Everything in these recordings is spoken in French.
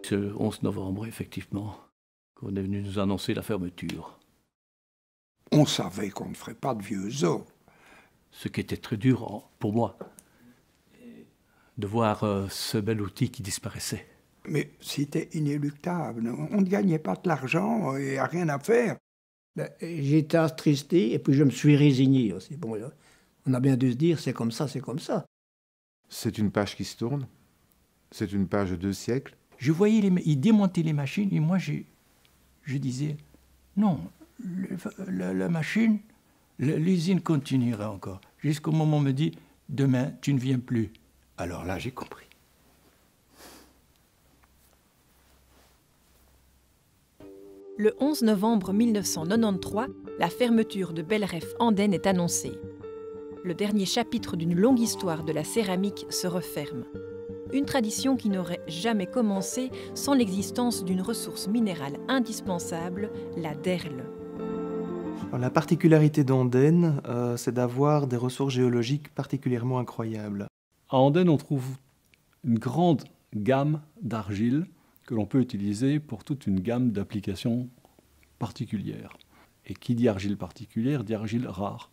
ce 11 novembre, effectivement, qu'on est venu nous annoncer la fermeture. On savait qu'on ne ferait pas de vieux os. Ce qui était très dur pour moi, de voir ce bel outil qui disparaissait. Mais c'était inéluctable. On ne gagnait pas de l'argent et il n'y a rien à faire. Ben, j'ai été attristé et puis je me suis résigné aussi. Bon, là, on a bien dû se dire, c'est comme ça, c'est comme ça. C'est une page qui se tourne. C'est une page de 2 siècles. Je voyais ils démontaient les machines et moi je disais, non, la machine, l'usine continuera encore. Jusqu'au moment où on me dit, demain, tu ne viens plus. Alors là, j'ai compris. Le 11 novembre 1993, la fermeture de Belref Andenne est annoncée. Le dernier chapitre d'une longue histoire de la céramique se referme. Une tradition qui n'aurait jamais commencé sans l'existence d'une ressource minérale indispensable, la derle. Alors, la particularité d'Andenne, c'est d'avoir des ressources géologiques particulièrement incroyables. À Andenne, on trouve une grande gamme d'argiles que l'on peut utiliser pour toute une gamme d'applications particulières. Et qui dit argile particulière, dit argile rare.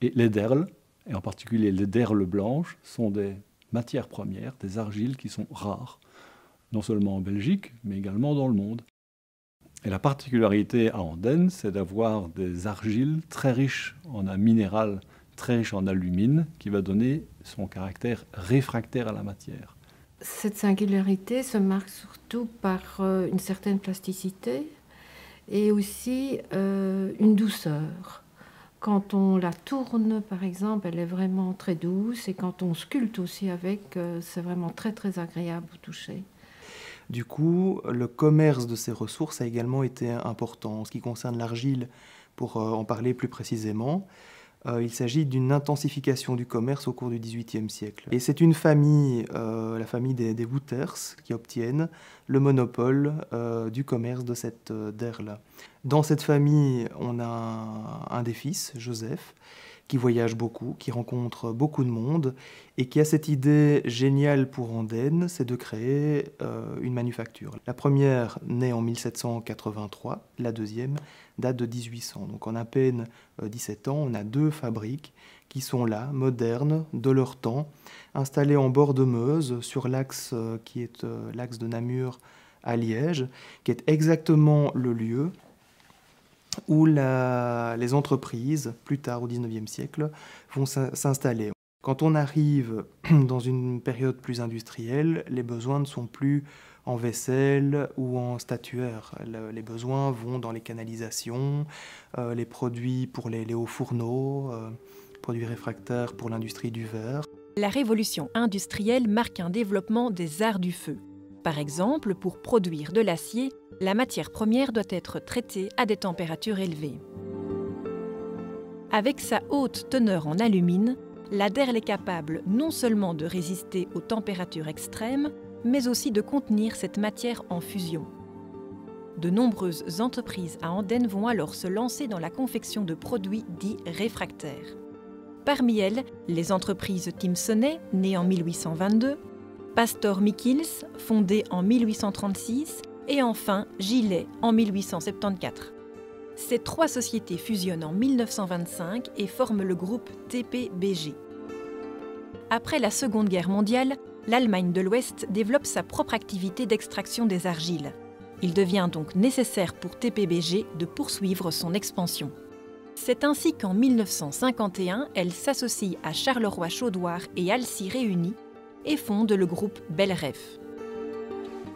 Et les derles, et en particulier les derles blanches, sont des matières premières, des argiles qui sont rares, non seulement en Belgique, mais également dans le monde. Et la particularité à Andenne, c'est d'avoir des argiles très riches en un minéral, très riche en alumine, qui va donner son caractère réfractaire à la matière. Cette singularité se marque surtout par une certaine plasticité et aussi une douceur. Quand on la tourne, par exemple, elle est vraiment très douce et quand on sculpte aussi avec, c'est vraiment très très agréable au toucher. Du coup, le commerce de ces ressources a également été important. En ce qui concerne l'argile, pour en parler plus précisément, il s'agit d'une intensification du commerce au cours du XVIIIe siècle. Et c'est une famille, la famille des Wouters, qui obtiennent le monopole du commerce de cette derle. Dans cette famille, on a un des fils, Joseph, qui voyage beaucoup, qui rencontre beaucoup de monde et qui a cette idée géniale pour Andenne, c'est de créer une manufacture. La première naît en 1783, la deuxième date de 1800. Donc en à peine 17 ans, on a 2 fabriques qui sont là, modernes, de leur temps, installées en bord de Meuse, sur l'axe qui est l'axe de Namur à Liège, qui est exactement le lieu où les entreprises, plus tard au XIXe siècle, vont s'installer. Quand on arrive dans une période plus industrielle, les besoins ne sont plus en vaisselle ou en statuaire. Les besoins vont dans les canalisations, les produits pour les hauts fourneaux, produits réfractaires pour l'industrie du verre. La révolution industrielle marque un développement des arts du feu. Par exemple, pour produire de l'acier, la matière première doit être traitée à des températures élevées. Avec sa haute teneur en alumine, la derle est capable non seulement de résister aux températures extrêmes, mais aussi de contenir cette matière en fusion. De nombreuses entreprises à Andenne vont alors se lancer dans la confection de produits dits réfractaires. Parmi elles, les entreprises Timsonnet, nées en 1822, Pastor Mikkils, fondé en 1836, et enfin Gillet en 1874. Ces 3 sociétés fusionnent en 1925 et forment le groupe TPBG. Après la Seconde Guerre mondiale, l'Allemagne de l'Ouest développe sa propre activité d'extraction des argiles. Il devient donc nécessaire pour TPBG de poursuivre son expansion. C'est ainsi qu'en 1951, elle s'associe à Charleroi-Chaudoir et Alcy réunis et fonde le groupe Belref.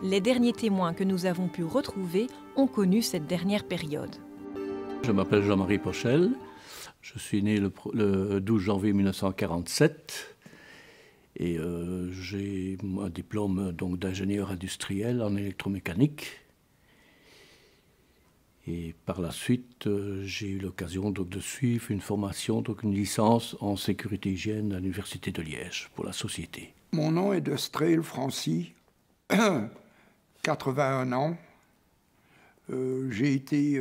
Les derniers témoins que nous avons pu retrouver ont connu cette dernière période. Je m'appelle Jean-Marie Pochel, je suis né le 12 janvier 1947 et j'ai un diplôme d'ingénieur industriel en électromécanique. Et par la suite, j'ai eu l'occasion de suivre une formation, une licence en sécurité hygiène à l'Université de Liège pour la société. Mon nom est de Strehl Francy, 81 ans. J'ai été,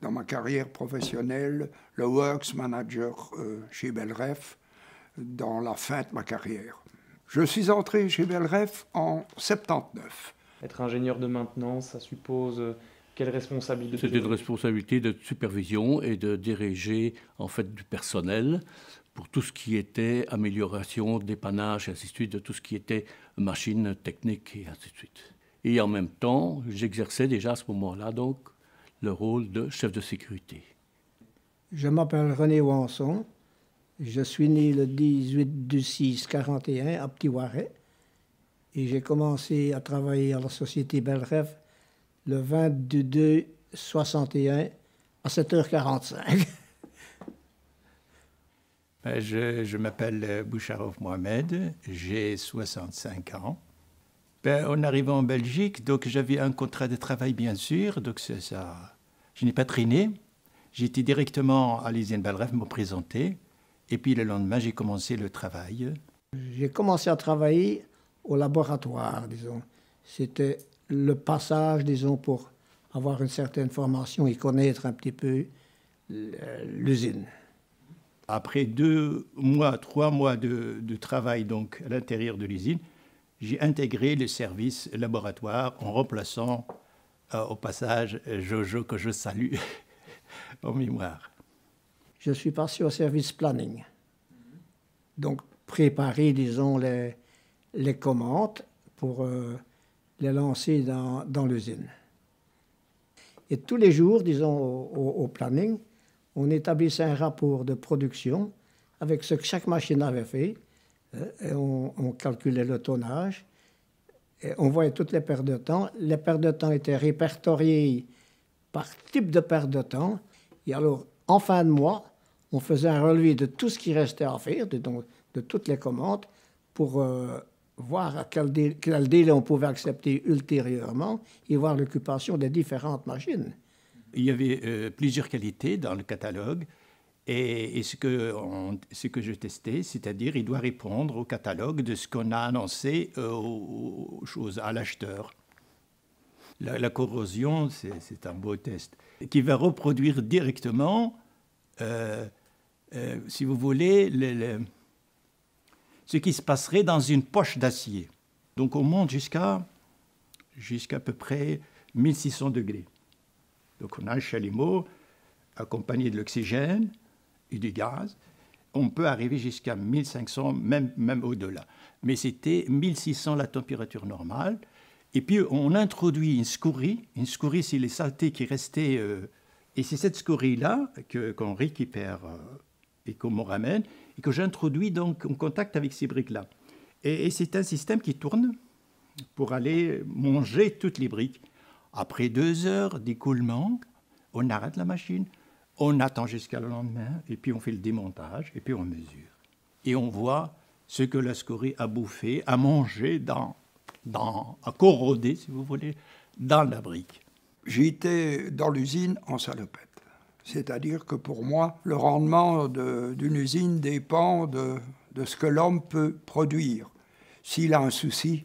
dans ma carrière professionnelle, le Works Manager chez Belref dans la fin de ma carrière. Je suis entré chez Belref en 79. Être ingénieur de maintenance, ça suppose quelle responsabilité? C'était une responsabilité de supervision et de diriger en fait du personnel pour tout ce qui était amélioration, dépannage et ainsi de suite, de tout ce qui était machine technique et ainsi de suite. Et en même temps, j'exerçais déjà à ce moment-là donc le rôle de chef de sécurité. Je m'appelle René Wanson. Je suis né le 18/6/41 à Petit-Waret. Et j'ai commencé à travailler à la société Belref le 22/61 à 7h45. Je m'appelle Boucharov Mohamed, j'ai 65 ans. En arrivant en Belgique, donc j'avais un contrat de travail bien sûr, donc ça, je n'ai pas traîné. J'ai été directement à l'usine Belref me présenter, et puis le lendemain j'ai commencé le travail. J'ai commencé à travailler au laboratoire, disons. C'était le passage, disons, pour avoir une certaine formation et connaître un petit peu l'usine. Après 2 mois, 3 mois de travail donc, à l'intérieur de l'usine, j'ai intégré le service laboratoire en remplaçant au passage Jojo, que je salue en mémoire. Je suis passé au service planning. Donc, préparer, disons, les commandes pour les lancer dans l'usine. Et tous les jours, disons, au planning, on établissait un rapport de production avec ce que chaque machine avait fait. Et on calculait le tonnage. Et on voyait toutes les pertes de temps. Les pertes de temps étaient répertoriées par type de perte de temps. Et alors, en fin de mois, on faisait un relevé de tout ce qui restait à faire, de toutes les commandes, pour voir à quel délai on pouvait accepter ultérieurement et voir l'occupation des différentes machines. Il y avait plusieurs qualités dans le catalogue et ce que je testais, c'est-à-dire il doit répondre au catalogue de ce qu'on a annoncé à l'acheteur. La corrosion, c'est un beau test, qui va reproduire directement, si vous voulez, ce qui se passerait dans une poche d'acier. Donc on monte jusqu'à à peu près 1600 degrés. Donc on a un chalumeau accompagné de l'oxygène et du gaz. On peut arriver jusqu'à 1500, même au-delà. Mais c'était 1600 la température normale. Et puis on introduit une scourie. Une scourie, c'est les saletés qui restaient. Et c'est cette scourie-là qu'on récupère et qu'on me ramène et que j'introduis donc en contact avec ces briques-là. Et c'est un système qui tourne pour aller manger toutes les briques. Après 2 heures d'écoulement, on arrête la machine, on attend jusqu'à le lendemain, et puis on fait le démontage, et puis on mesure. Et on voit ce que la scorie a bouffé, a mangé, a corrodé, si vous voulez, dans la brique. J'étais dans l'usine en salopette. C'est-à-dire que pour moi, le rendement d'une usine dépend de ce que l'homme peut produire. S'il a un souci,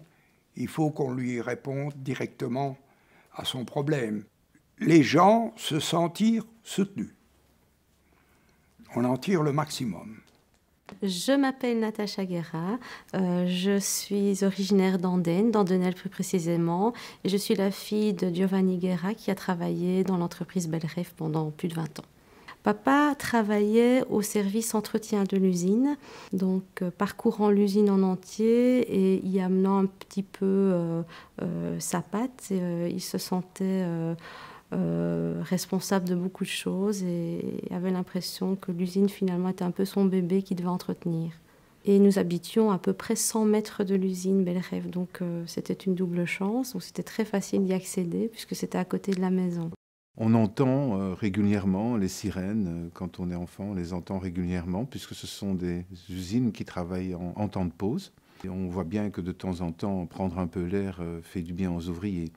il faut qu'on lui réponde directement à son problème. Les gens se sentirent soutenus. On en tire le maximum. Je m'appelle Natacha Guerra, je suis originaire d'Andenel plus précisément, et je suis la fille de Giovanni Guerra qui a travaillé dans l'entreprise Belref pendant plus de 20 ans. Papa travaillait au service entretien de l'usine, donc parcourant l'usine en entier et y amenant un petit peu sa patte. Il se sentait responsable de beaucoup de choses et avait l'impression que l'usine finalement était un peu son bébé qu'il devait entretenir. Et nous habitions à peu près 100 mètres de l'usine Belref, donc c'était une double chance, donc c'était très facile d'y accéder puisque c'était à côté de la maison. On entend régulièrement les sirènes, quand on est enfant, on les entend régulièrement, puisque ce sont des usines qui travaillent en temps de pause. Et on voit bien que de temps en temps, prendre un peu l'air fait du bien aux ouvriers.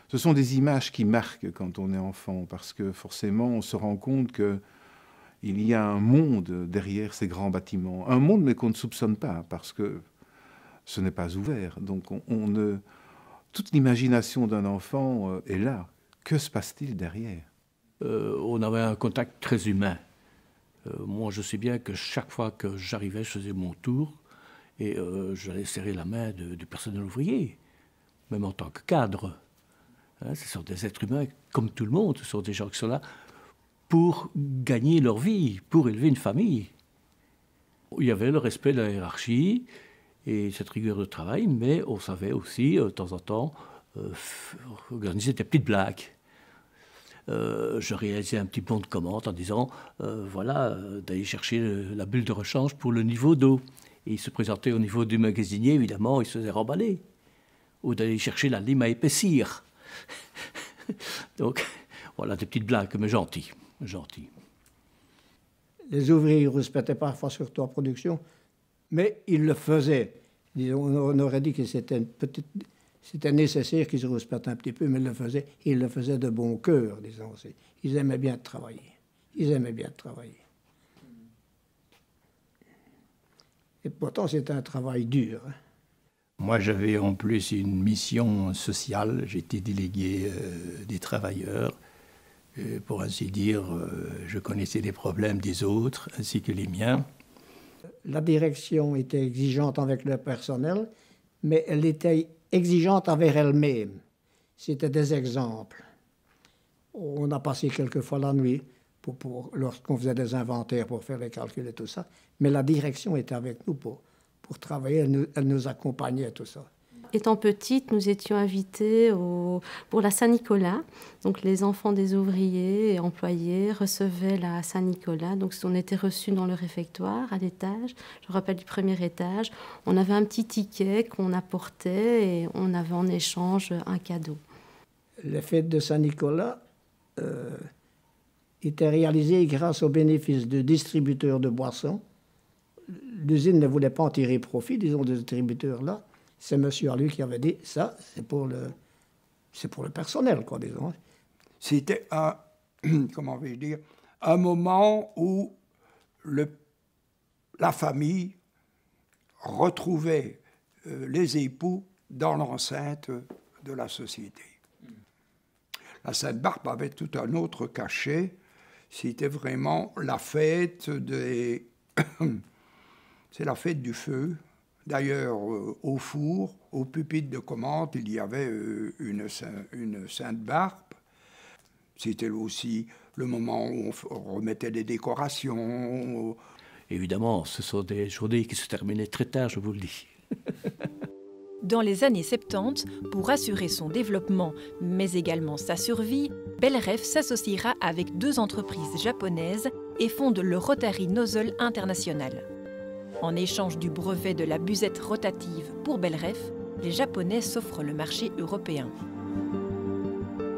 Ce sont des images qui marquent quand on est enfant, parce que forcément, on se rend compte qu'il y a un monde derrière ces grands bâtiments. Un monde, mais qu'on ne soupçonne pas, parce que ce n'est pas ouvert. Donc toute l'imagination d'un enfant est là. Que se passe-t-il derrière ? On avait un contact très humain. Moi, je sais bien que chaque fois que j'arrivais, je faisais mon tour et j'allais serrer la main du personnel ouvrier. même en tant que cadre. Hein, ce sont des êtres humains comme tout le monde, ce sont des gens qui sont là pour gagner leur vie, pour élever une famille. Il y avait le respect de la hiérarchie et cette rigueur de travail, mais on savait aussi, de temps en temps, organiser des petites blagues. Je réalisais un petit bon de commande en disant, voilà, d'aller chercher la bulle de rechange pour le niveau d'eau. Et il se présentait au niveau du magasinier, évidemment, il se faisait remballer. Ou d'aller chercher la lime à épaissir. Donc, voilà, des petites blagues, mais gentilles. Les ouvriers ne respectaient parfois surtout en production, mais ils le faisaient. On aurait dit que c'était nécessaire qu'ils se respectent un petit peu, mais ils le faisaient. Ils le faisaient de bon cœur, disons aussi. Ils aimaient bien travailler. Et pourtant, c'était un travail dur. Hein. Moi, j'avais en plus une mission sociale. J'étais délégué des travailleurs. Pour ainsi dire, je connaissais les problèmes des autres ainsi que les miens. La direction était exigeante avec le personnel, mais elle était exigeante envers elle-même. C'était des exemples. On a passé quelquefois la nuit lorsqu'on faisait des inventaires pour faire les calculs et tout ça, mais la direction était avec nous pour travailler, elle nous accompagnait, tout ça. Étant petite, nous étions invités pour la Saint-Nicolas. Donc les enfants des ouvriers et employés recevaient la Saint-Nicolas. Donc on était reçus dans le réfectoire à l'étage. Je me rappelle du premier étage. On avait un petit ticket qu'on apportait et on avait en échange un cadeau. Les fêtes de Saint-Nicolas étaient réalisées grâce aux bénéfices de distributeurs de boissons. L'usine ne voulait pas en tirer profit, disons, des distributeurs-là. C'est monsieur à lui qui avait dit, ça, c'est pour le personnel, quoi, disons. C'était comment vais-je dire, un moment où la famille retrouvait les époux dans l'enceinte de la société. La Sainte-Barbe avait tout un autre cachet. C'était vraiment la fête c'est la fête du feu. D'ailleurs, au four, au pupitre de commande, il y avait une Sainte-Barbe. C'était aussi le moment où on remettait des décorations. Évidemment, ce sont des journées qui se terminaient très tard, je vous le dis. Dans les années 70, pour assurer son développement, mais également sa survie, Belref s'associera avec 2 entreprises japonaises et fonde le Rotary Nozzle International. En échange du brevet de la busette rotative pour Belref, les Japonais s'offrent le marché européen.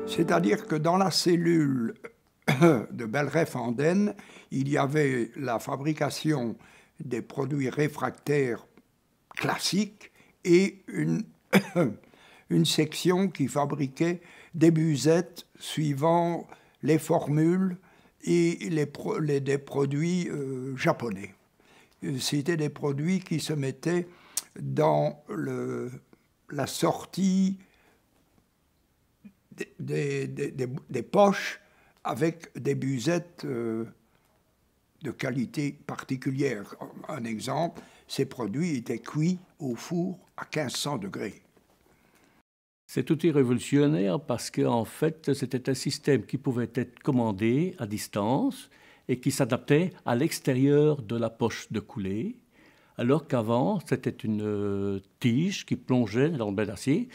C'est-à-dire que dans la cellule de Belref Andenne, il y avait la fabrication des produits réfractaires classiques et une section qui fabriquait des busettes suivant les formules et des produits japonais. C'était des produits qui se mettaient dans la sortie des poches avec des busettes de qualité particulière. Un exemple, ces produits étaient cuits au four à 1500 degrés. C'est outil révolutionnaire parce qu'en fait, c'était un système qui pouvait être commandé à distance et qui s'adaptait à l'extérieur de la poche de coulée, alors qu'avant, c'était une tige qui plongeait dans le bain d'acier,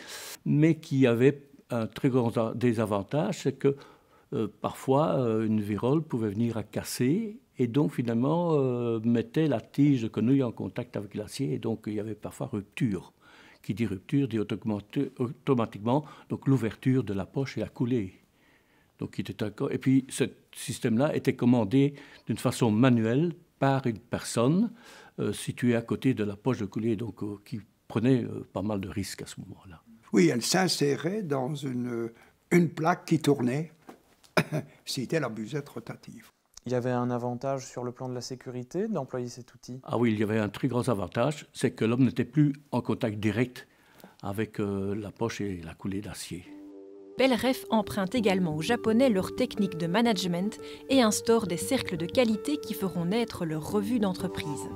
mais qui avait un très grand désavantage, c'est que parfois, une virole pouvait venir à casser et donc finalement mettait la tige de quenouille en contact avec l'acier et donc il y avait parfois rupture. Qui dit rupture dit automatiquement donc l'ouverture de la poche et la coulée. Donc, et puis ce système-là était commandé d'une façon manuelle par une personne située à côté de la poche de coulée, donc qui prenait pas mal de risques à ce moment-là. Oui, elle s'insérait dans une plaque qui tournait. C'était la busette rotative. Il y avait un avantage sur le plan de la sécurité d'employer cet outil? Ah oui, il y avait un très grand avantage, c'est que l'homme n'était plus en contact direct avec la poche et la coulée d'acier. Belref emprunte également aux Japonais leur technique de management et instaure des cercles de qualité qui feront naître leur revue d'entreprise.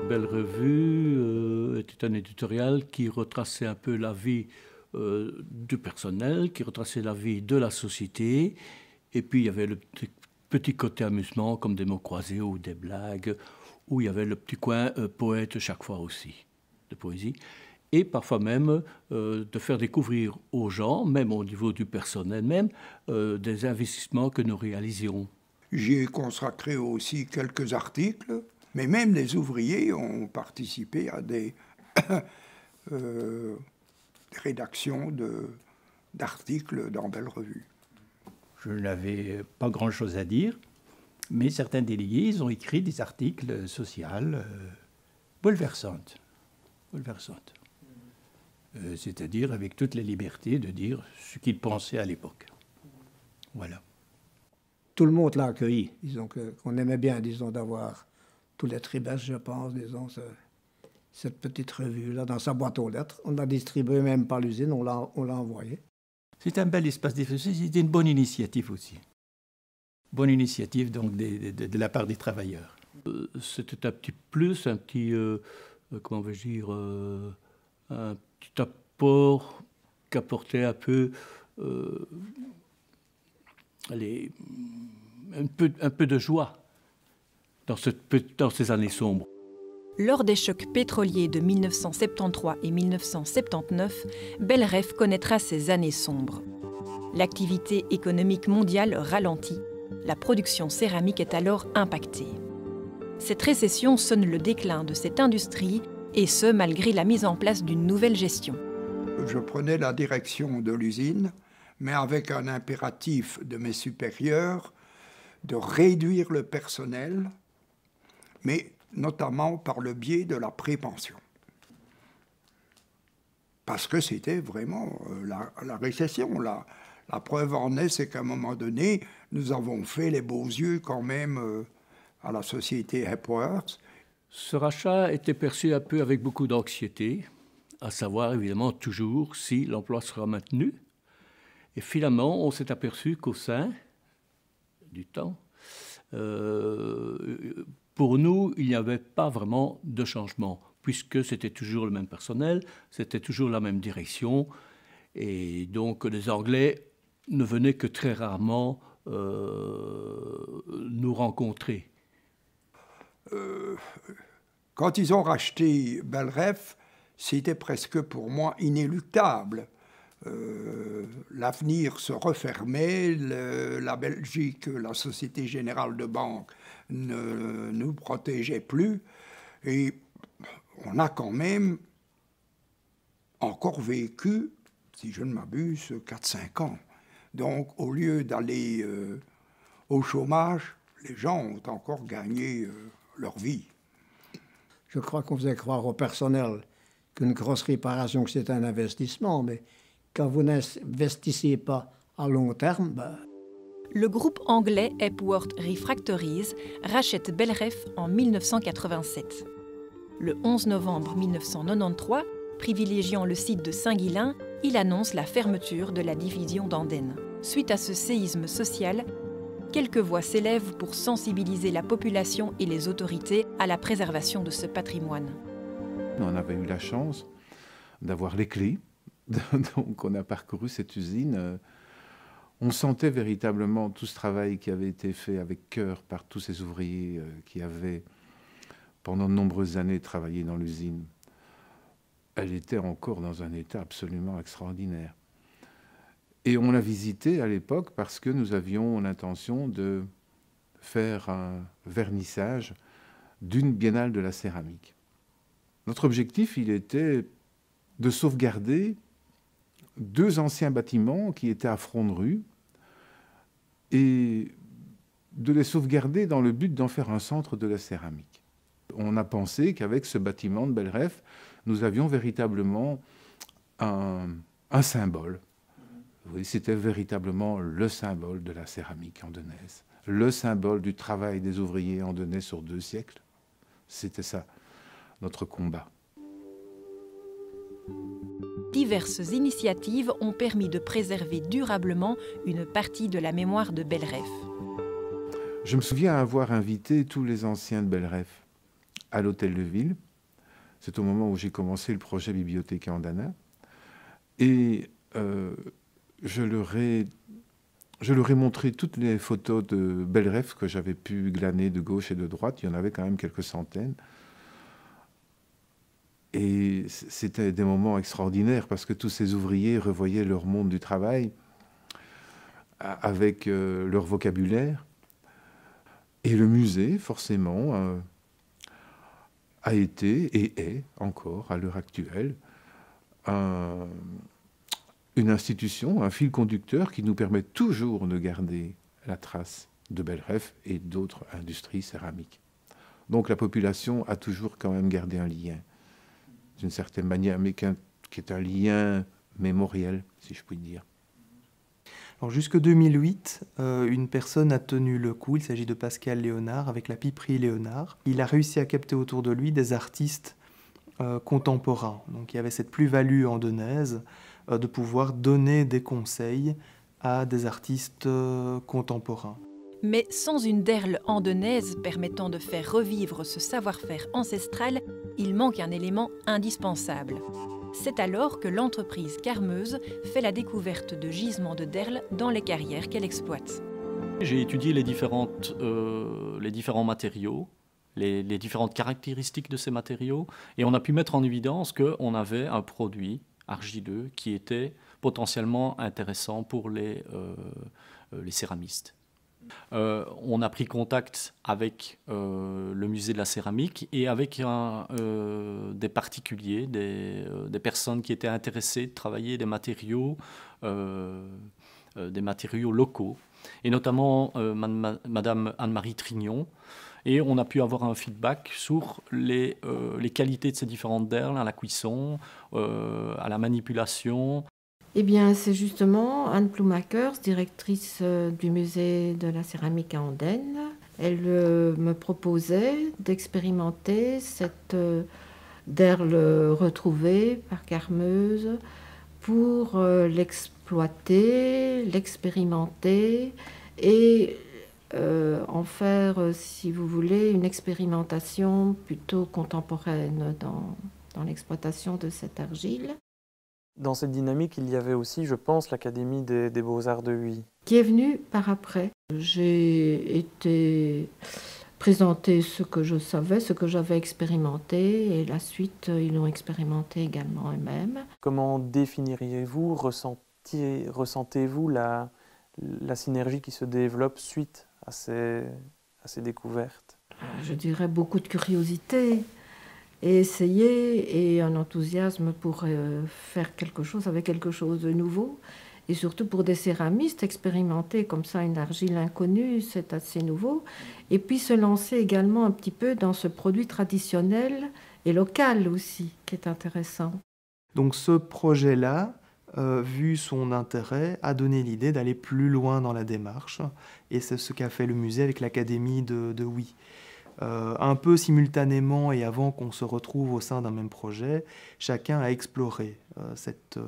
Belle Revue était un éditorial qui retraçait un peu la vie du personnel, qui retraçait la vie de la société. Et puis il y avait le petit côté amusement, comme des mots croisés ou des blagues, où il y avait le petit coin poète chaque fois aussi, de poésie. Et parfois même de faire découvrir aux gens, même au niveau du personnel même, des investissements que nous réalisions. J'y ai consacré aussi quelques articles, mais même les ouvriers ont participé à des rédactions d'articles dans Belle Revue. Je n'avais pas grand-chose à dire, mais certains délégués, ils ont écrit des articles sociaux bouleversantes. C'est-à-dire avec toute la liberté de dire ce qu'ils pensaient à l'époque. Voilà. Tout le monde l'a accueilli. Disons qu'on aimait bien, disons, d'avoir tous les trimestres, je pense, disons, cette petite revue-là dans sa boîte aux lettres. On l'a distribuée même par l'usine, on l'a envoyé. C'est un bel espace diffusé, c'était une bonne initiative aussi. Bonne initiative donc de la part des travailleurs. C'était un petit plus, un petit, comment vais-je dire, un petit apport qu'apportait un peu, allez, un peu de joie dans ces années sombres. Lors des chocs pétroliers de 1973 et 1979, Belref connaîtra ses années sombres. L'activité économique mondiale ralentit. La production céramique est alors impactée. Cette récession sonne le déclin de cette industrie, et ce, malgré la mise en place d'une nouvelle gestion. Je prenais la direction de l'usine, mais avec un impératif de mes supérieurs de réduire le personnel, mais notamment par le biais de la prépension. Parce que c'était vraiment la récession. La preuve en est, c'est qu'à un moment donné, nous avons fait les beaux yeux quand même à la société Hepworth. Ce rachat était perçu un peu avec beaucoup d'anxiété, à savoir évidemment toujours si l'emploi sera maintenu. Et finalement, on s'est aperçu qu'au sein du temps, pour nous, il n'y avait pas vraiment de changement, puisque c'était toujours le même personnel, c'était toujours la même direction, et donc les Anglais ne venaient que très rarement nous rencontrer. Quand ils ont racheté Belref, c'était presque pour moi inéluctable. L'avenir se refermait, la Belgique, la Société Générale de Banque ne nous protégeait plus, et on a quand même encore vécu, si je ne m'abuse, 4-5 ans. Donc au lieu d'aller au chômage, les gens ont encore gagné leur vie. Je crois qu'on faisait croire au personnel qu'une grosse réparation, que c'est un investissement, mais quand vous n'investissez pas à long terme, Le groupe anglais Hepworth Refractories rachète Belref en 1987. Le 11 novembre 1993, privilégiant le site de Saint-Guilain, il annonce la fermeture de la division d'Andenne. Suite à ce séisme social, quelques voix s'élèvent pour sensibiliser la population et les autorités à la préservation de ce patrimoine. On avait eu la chance d'avoir les clés. Donc on a parcouru cette usine. On sentait véritablement tout ce travail qui avait été fait avec cœur par tous ces ouvriers qui avaient, pendant de nombreuses années, travaillé dans l'usine. Elle était encore dans un état absolument extraordinaire. Et on l'a visitée à l'époque parce que nous avions l'intention de faire un vernissage d'une biennale de la céramique. Notre objectif, il était de sauvegarder 2 anciens bâtiments qui étaient à front de rue et de les sauvegarder dans le but d'en faire un centre de la céramique. On a pensé qu'avec ce bâtiment de Belref, nous avions véritablement un symbole. Oui, c'était véritablement le symbole de la céramique andenaise, le symbole du travail des ouvriers andennais sur 2 siècles. C'était ça, notre combat. Diverses initiatives ont permis de préserver durablement une partie de la mémoire de Belref. Je me souviens avoir invité tous les anciens de Belref à l'hôtel de ville. C'est au moment où j'ai commencé le projet Bibliothèque Andana. Et je leur ai montré toutes les photos de Belref que j'avais pu glaner de gauche et de droite. Il y en avait quand même quelques centaines. Et c'était des moments extraordinaires parce que tous ces ouvriers revoyaient leur monde du travail avec leur vocabulaire. Et le musée, forcément, a été et est encore, à l'heure actuelle, une institution, un fil conducteur qui nous permet toujours de garder la trace de Belref et d'autres industries céramiques. Donc la population a toujours quand même gardé un lien, d'une certaine manière, mais qui est un lien mémoriel, si je puis dire. Alors jusque 2008, une personne a tenu le coup, il s'agit de Pascal Léonard, avec la piperie Léonard. Il a réussi à capter autour de lui des artistes contemporains. Donc il y avait cette plus-value andenaise de pouvoir donner des conseils à des artistes contemporains. Mais sans une derle andenaise permettant de faire revivre ce savoir-faire ancestral, il manque un élément indispensable. C'est alors que l'entreprise Carmeuse fait la découverte de gisements de derle dans les carrières qu'elle exploite. J'ai étudié les différents matériaux, les différentes caractéristiques de ces matériaux, et on a pu mettre en évidence qu'on avait un produit argileux qui était potentiellement intéressant pour les céramistes. On a pris contact avec le musée de la céramique et avec des particuliers, des personnes qui étaient intéressées de travailler des matériaux locaux, et notamment Madame Anne-Marie Trignon. Et on a pu avoir un feedback sur les qualités de ces différentes derles à la cuisson, à la manipulation. Eh bien, c'est justement Anne Ploumakers, directrice du musée de la céramique à Andenne. Elle me proposait d'expérimenter cette derle retrouvée par Carmeuse pour l'exploiter, l'expérimenter et en faire, si vous voulez, une expérimentation plutôt contemporaine dans l'exploitation de cette argile. Dans cette dynamique, il y avait aussi, je pense, l'Académie des Beaux-Arts de Huy. Qui est venue par après. J'ai été présenter ce que je savais, ce que j'avais expérimenté, et la suite, ils l'ont expérimenté également eux-mêmes. Comment définiriez-vous, ressentez-vous la synergie qui se développe suite à ces découvertes? Je dirais beaucoup de curiosité. Et essayer et un enthousiasme pour faire quelque chose avec quelque chose de nouveau. Et surtout pour des céramistes, expérimenter comme ça une argile inconnue, c'est assez nouveau. Et puis se lancer également un petit peu dans ce produit traditionnel et local aussi, qui est intéressant. Donc ce projet-là, vu son intérêt, a donné l'idée d'aller plus loin dans la démarche. Et c'est ce qu'a fait le musée avec l'Académie de Huy. Un peu simultanément et avant qu'on se retrouve au sein d'un même projet, chacun a exploré cette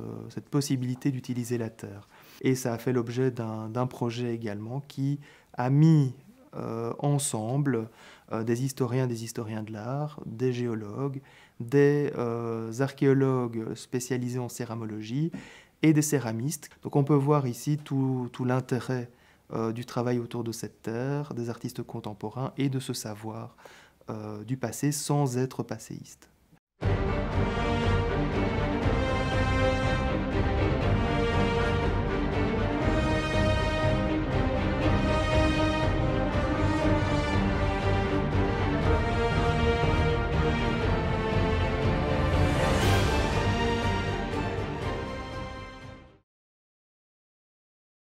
possibilité d'utiliser la terre. Et ça a fait l'objet d'un projet également qui a mis ensemble des historiens de l'art, des géologues, des archéologues spécialisés en céramologie et des céramistes. Donc on peut voir ici tout l'intérêt du travail autour de cette terre, des artistes contemporains et de ce savoir du passé sans être passéiste.